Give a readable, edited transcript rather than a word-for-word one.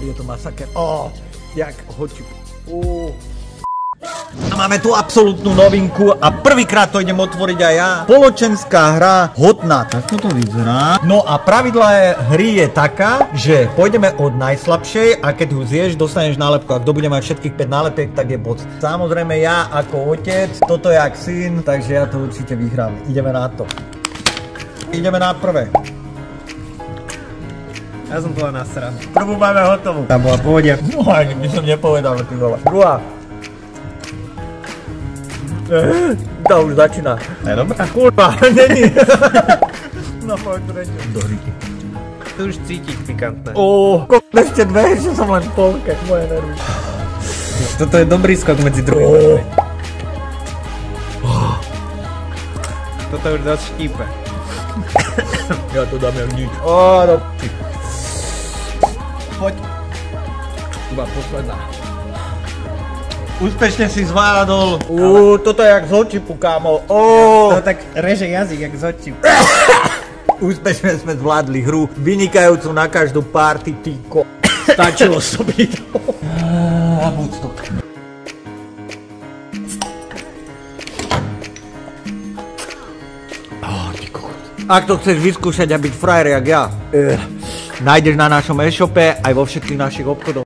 je to masaker. Jak hočí. A máme tu absolútnu novinku a prvýkrát to idem otvoriť aj ja. Spoločenská hra Hotna. Takto to vyzerá. No a pravidla hry je taká, že pôjdeme od najslabšej a keď ho zješ, dostaneš nálepku. A kto bude mať všetkých 5 nálepiek, tak je boc. Samozrejme ja ako otec, toto je jak syn, takže ja to určite vyhrám. Ideme na to. Ideme na prvé. Ja som bola nasraný. Prvú máme hotovú. Tá bola pohode. No ani by som nepovedal, ty vole. Druhá. To už začína. Je dobrá? Kurva, není. No poď tretiu. Do hryky. To už cítiť pikantné. Ešte dve, že som len v polke. Moje nervy. Toto je dobrý skok medzi druhými. Toto už dosť štípe. Ja to dám jak nič. Poď. Iba posledná. Úspešne si zvládol. Toto je jak z očipu, kámo. To tak reže jazyk, jak z očipu. Úspešne sme zvládli hru, vynikajúcu na každú party, týko. Stačilo sobi to. A buď to. Ak to chceš vyskúšať a byť frajer jak ja, nájdeš na našom e-shope aj vo všetkých našich obchodoch.